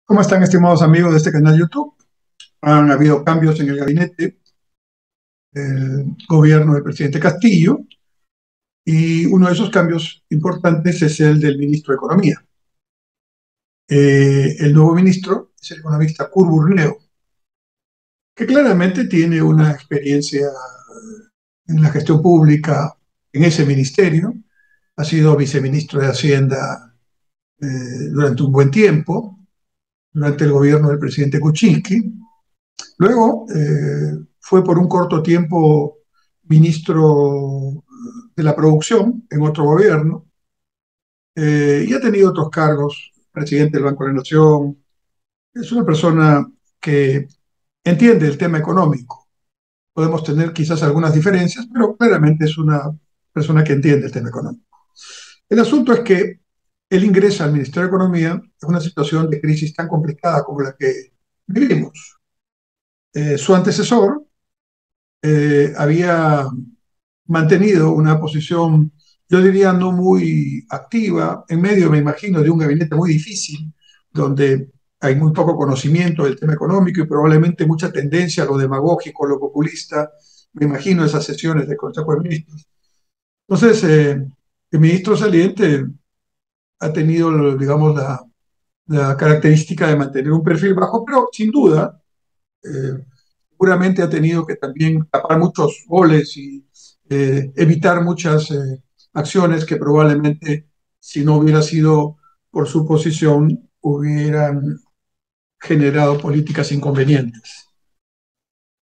¿Cómo están, estimados amigos de este canal YouTube? Han habido cambios en el gabinete del gobierno del presidente Castillo y uno de esos cambios importantes es el del ministro de Economía. El nuevo ministro es el economista Kurt Burneo, que claramente tiene una experiencia en la gestión pública en ese ministerio. Ha sido viceministro de Hacienda durante un buen tiempo, durante el gobierno del presidente Kuczynski. Luego fue por un corto tiempo ministro de la producción en otro gobierno y ha tenido otros cargos, presidente del Banco de la Nación. Es una persona que entiende el tema económico. Podemos tener quizás algunas diferencias, pero claramente es una persona que entiende el tema económico. El asunto es que él ingresa al Ministerio de Economía en una situación de crisis tan complicada como la que vivimos. Su antecesor había mantenido una posición, yo diría, no muy activa, en medio, me imagino, de un gabinete muy difícil, donde hay muy poco conocimiento del tema económico y probablemente mucha tendencia a lo demagógico, a lo populista. Me imagino esas sesiones del Consejo de Ministros. Entonces, el ministro saliente ha tenido, digamos, la característica de mantener un perfil bajo, pero sin duda, eh, seguramente ha tenido que también tapar muchos goles y evitar muchas acciones que probablemente, si no hubiera sido por su posición, hubieran generado políticas inconvenientes.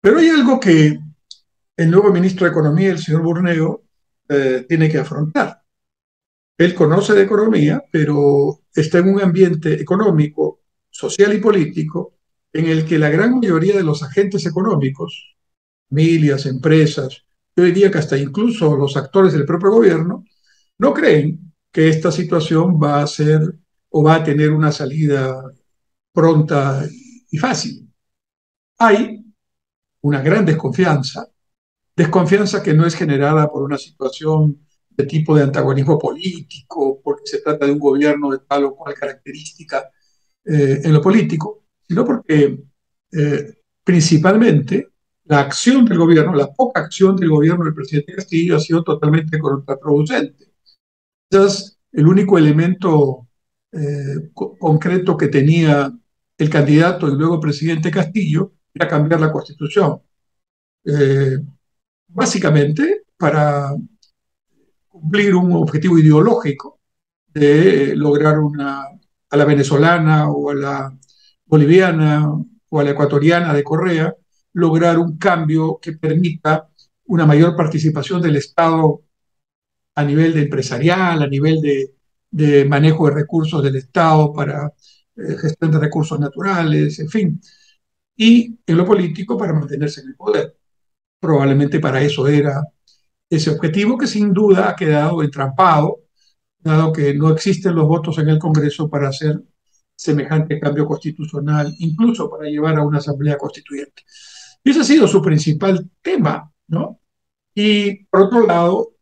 Pero hay algo que el nuevo ministro de Economía, el señor Burneo, tiene que afrontar. Él conoce de economía, pero está en un ambiente económico, social y político en el que la gran mayoría de los agentes económicos, familias, empresas, yo diría que hasta incluso los actores del propio gobierno, no creen que esta situación va a ser o va a tener una salida pronta y fácil. Hay una gran desconfianza, desconfianza que no es generada por una situación de tipo de antagonismo político, porque se trata de un gobierno de tal o cual característica en lo político, sino porque principalmente la acción del gobierno, la poca acción del gobierno del presidente Castillo ha sido totalmente contraproducente. Quizás el único elemento concreto que tenía el candidato y luego presidente Castillo era cambiar la constitución. Eh, Básicamente para cumplir un objetivo ideológico de lograr a la venezolana o a la boliviana o a la ecuatoriana de Correa, lograr un cambio que permita una mayor participación del Estado a nivel de empresarial, a nivel de manejo de recursos del Estado para gestión de recursos naturales, en fin, y en lo político para mantenerse en el poder. Probablemente para eso era ese objetivo que sin duda ha quedado entrampado, dado que no existen los votos en el Congreso para hacer semejante cambio constitucional, incluso para llevar a una asamblea constituyente. Y ese ha sido su principal tema, ¿no? Y por otro lado,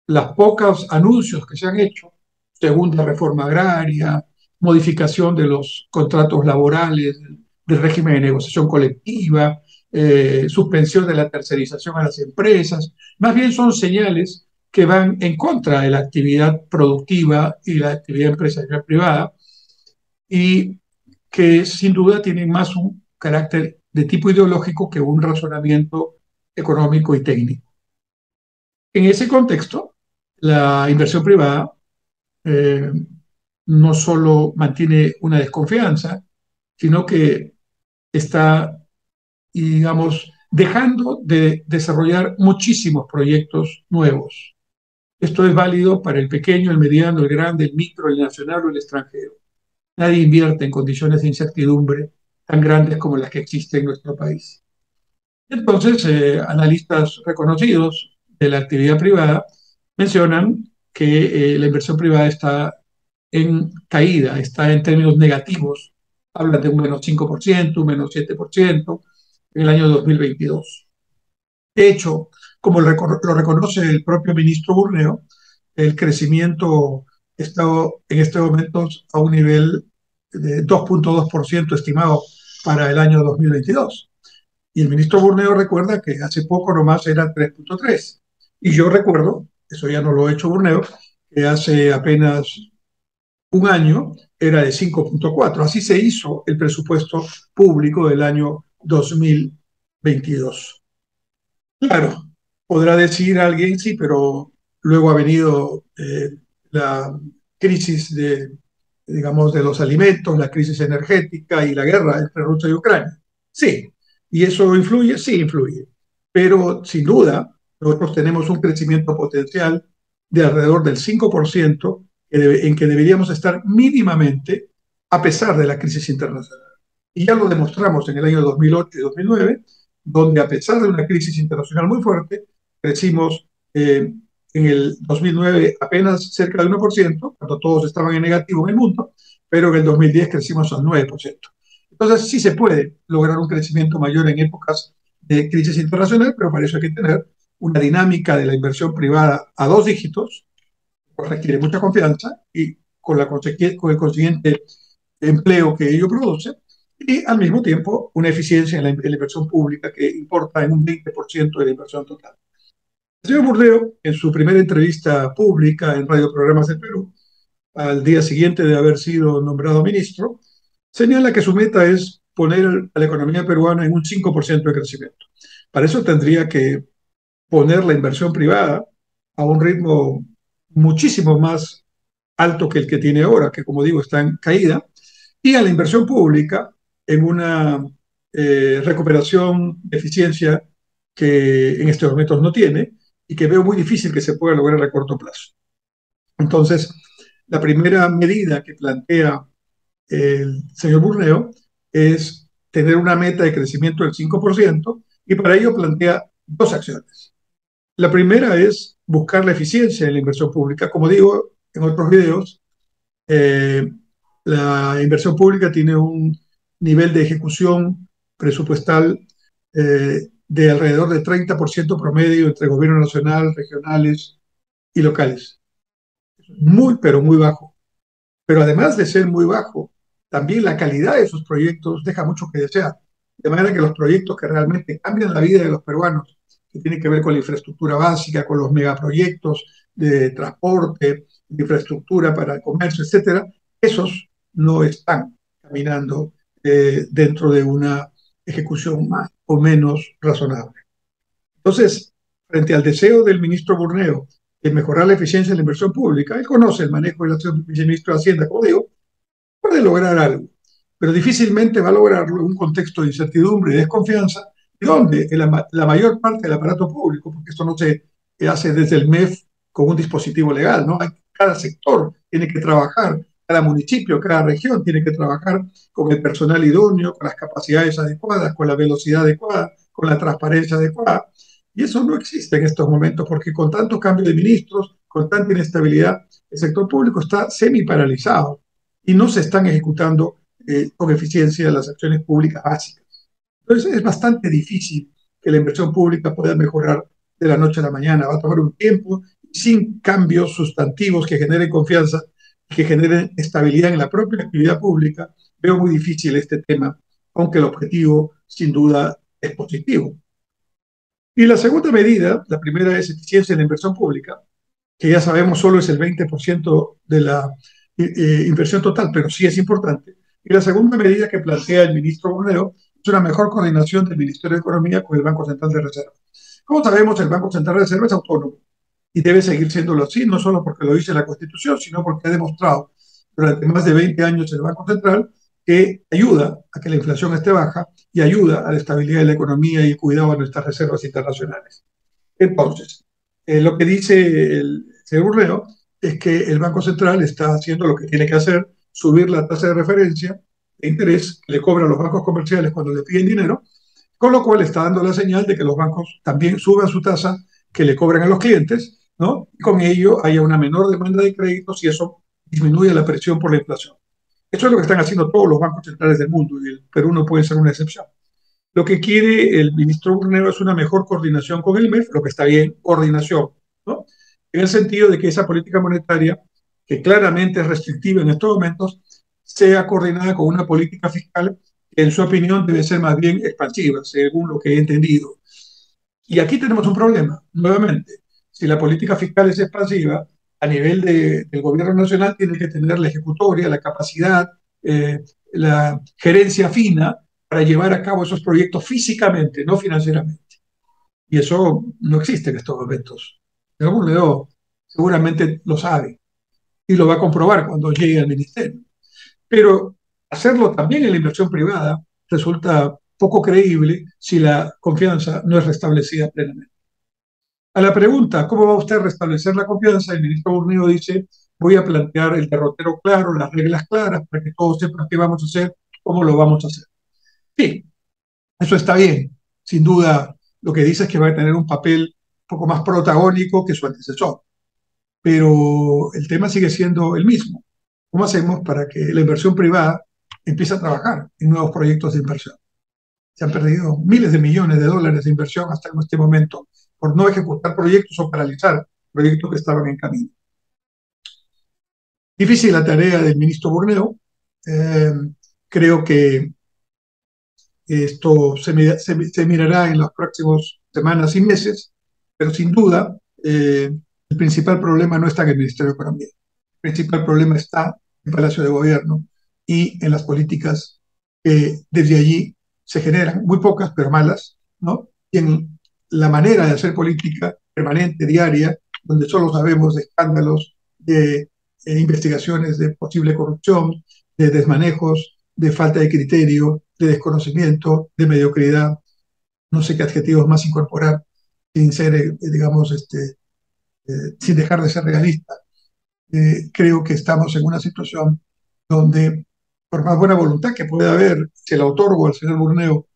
los pocos anuncios que se han hecho, segunda reforma agraria, modificación de los contratos laborales, del régimen de negociación colectiva, suspensión de la tercerización a las empresas, más bien son señales que van en contra de la actividad productiva y la actividad empresarial privada y que sin duda tienen más un carácter de tipo ideológico que un razonamiento económico y técnico. En ese contexto, la inversión privada eh, no solo mantiene una desconfianza, sino que está, digamos, dejando de desarrollar muchísimos proyectos nuevos. Esto es válido para el pequeño, el mediano, el grande, el micro, el nacional o el extranjero. Nadie invierte en condiciones de incertidumbre tan grandes como las que existen en nuestro país. Entonces, analistas reconocidos de la actividad privada mencionan que la inversión privada está en caída, está en términos negativos. Hablan de un -5%, un -7% en el año 2022. De hecho, como lo reconoce el propio ministro Burneo, el crecimiento está en este momento a un nivel de 2,2% estimado para el año 2022. Y el ministro Burneo recuerda que hace poco nomás era 3,3. Y yo recuerdo, eso ya no lo ha hecho Burneo, que hace apenas un año era de 5,4. Así se hizo el presupuesto público del año 2022. Claro, podrá decir alguien, sí, pero luego ha venido la crisis de, digamos, de los alimentos, la crisis energética y la guerra entre Rusia y Ucrania. Sí, ¿y eso influye? Sí, influye. Pero sin duda, nosotros tenemos un crecimiento potencial de alrededor del 5% en que deberíamos estar mínimamente a pesar de la crisis internacional. Y ya lo demostramos en el año 2008 y 2009, donde a pesar de una crisis internacional muy fuerte, crecimos en el 2009 apenas cerca del 1%, cuando todos estaban en negativo en el mundo, pero en el 2010 crecimos al 9%. Entonces sí se puede lograr un crecimiento mayor en épocas de crisis internacional, pero para eso hay que tener una dinámica de la inversión privada a 2 dígitos, pues requiere mucha confianza y con el consiguiente empleo que ello produce, y al mismo tiempo una eficiencia en la inversión pública que importa en un 20% de la inversión total. El señor Burdeo, en su primera entrevista pública en Radio Programas del Perú, al día siguiente de haber sido nombrado ministro, señala que su meta es poner a la economía peruana en un 5% de crecimiento. Para eso tendría que poner la inversión privada a un ritmo muchísimo más alto que el que tiene ahora, que como digo está en caída, y a la inversión pública en una recuperación de eficiencia que en estos momentos no tiene y que veo muy difícil que se pueda lograr a corto plazo. Entonces, la primera medida que plantea el señor Burneo es tener una meta de crecimiento del 5% y para ello plantea dos acciones. La primera es buscar la eficiencia en la inversión pública. Como digo en otros videos, eh, la inversión pública tiene un nivel de ejecución presupuestal de alrededor de 30% promedio entre gobierno nacional, regionales y locales. Muy, pero muy bajo. Pero además de ser muy bajo, también la calidad de sus proyectos deja mucho que desear. De manera que los proyectos que realmente cambian la vida de los peruanos, que tienen que ver con la infraestructura básica, con los megaproyectos de transporte, de infraestructura para el comercio, etcétera, esos no están caminando dentro de una ejecución más o menos razonable. Entonces, frente al deseo del ministro Burneo de mejorar la eficiencia de la inversión pública, él conoce el manejo del viceministro de Hacienda, como digo, puede lograr algo, pero difícilmente va a lograrlo en un contexto de incertidumbre y desconfianza, donde la mayor parte del aparato público, porque esto no se hace desde el MEF con un dispositivo legal, ¿no? Cada sector tiene que trabajar, cada municipio, cada región tiene que trabajar con el personal idóneo, con las capacidades adecuadas, con la velocidad adecuada, con la transparencia adecuada. Y eso no existe en estos momentos porque con tanto cambio de ministros, con tanta inestabilidad, el sector público está semi paralizado y no se están ejecutando con eficiencia las acciones públicas básicas. Entonces es bastante difícil que la inversión pública pueda mejorar de la noche a la mañana. Va a tomar un tiempo sin cambios sustantivos que generen confianza, que generen estabilidad en la propia actividad pública. Veo muy difícil este tema, aunque el objetivo sin duda es positivo. Y la segunda medida, la primera es eficiencia en la inversión pública, que ya sabemos solo es el 20% de la inversión total, pero sí es importante. Y la segunda medida que plantea el ministro Borrero es una mejor coordinación del Ministerio de Economía con el Banco Central de Reserva. Como sabemos, el Banco Central de Reserva es autónomo y debe seguir siéndolo así, no solo porque lo dice la Constitución, sino porque ha demostrado durante más de 20 años el Banco Central que ayuda a que la inflación esté baja y ayuda a la estabilidad de la economía y el cuidado de nuestras reservas internacionales. Entonces, lo que dice el señor Urreo es que el Banco Central está haciendo lo que tiene que hacer, subir la tasa de referencia de interés que le cobran los bancos comerciales cuando le piden dinero, con lo cual está dando la señal de que los bancos también suban su tasa que le cobran a los clientes, ¿no? Y con ello haya una menor demanda de créditos y eso disminuye la presión por la inflación. Eso es lo que están haciendo todos los bancos centrales del mundo y el Perú no puede ser una excepción. Lo que quiere el ministro Burneo es una mejor coordinación con el MEF, lo que está bien, coordinación, ¿no? En el sentido de que esa política monetaria, que claramente es restrictiva en estos momentos, sea coordinada con una política fiscal que en su opinión debe ser más bien expansiva, según lo que he entendido. Y aquí tenemos un problema, nuevamente. Si la política fiscal es expansiva, a nivel del gobierno nacional tiene que tener la ejecutoria, la capacidad, la gerencia fina para llevar a cabo esos proyectos físicamente, no financieramente. Y eso no existe en estos momentos. El Leo seguramente lo sabe y lo va a comprobar cuando llegue al ministerio. Pero hacerlo también en la inversión privada resulta poco creíble si la confianza no es restablecida plenamente. A la pregunta, ¿cómo va usted a restablecer la confianza? El ministro Burneo dice, voy a plantear el derrotero claro, las reglas claras, para que todos sepan qué vamos a hacer, cómo lo vamos a hacer. Sí, eso está bien. Sin duda, lo que dice es que va a tener un papel un poco más protagónico que su antecesor. Pero el tema sigue siendo el mismo. ¿Cómo hacemos para que la inversión privada empiece a trabajar en nuevos proyectos de inversión? Se han perdido miles de millones de dólares de inversión hasta en este momento por no ejecutar proyectos o paralizar proyectos que estaban en camino. Difícil la tarea del ministro Burneo. Eh, Creo que esto se mirará en las próximas semanas y meses, pero sin duda el principal problema no está en el Ministerio de Economía. El principal problema está en Palacio de Gobierno y en las políticas que desde allí se generan, muy pocas, pero malas, ¿no? Y en la manera de hacer política permanente, diaria, donde solo sabemos de escándalos, de investigaciones de posible corrupción, de desmanejos, de falta de criterio, de desconocimiento, de mediocridad, no sé qué adjetivos más incorporar sin ser, digamos, sin dejar de ser realista. Creo que estamos en una situación donde, por más buena voluntad que pueda haber, se la otorgo al señor Burneo,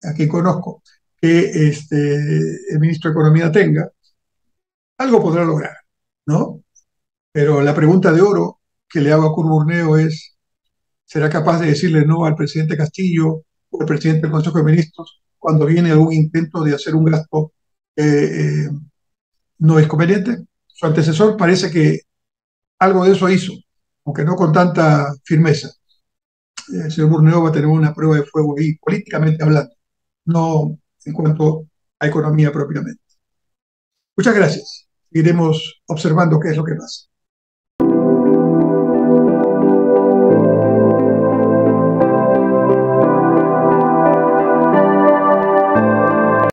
a quien conozco, que el ministro de Economía tenga, algo podrá lograr, ¿no? Pero la pregunta de oro que le hago a Kurt Burneo es, ¿será capaz de decirle no al presidente Castillo o al presidente del Consejo de Ministros cuando viene algún intento de hacer un gasto eh, no es conveniente? Su antecesor parece que algo de eso hizo, aunque no con tanta firmeza. El señor Burneo va a tener una prueba de fuego ahí, políticamente hablando, no en cuanto a economía propiamente. Muchas gracias. Iremos observando qué es lo que pasa.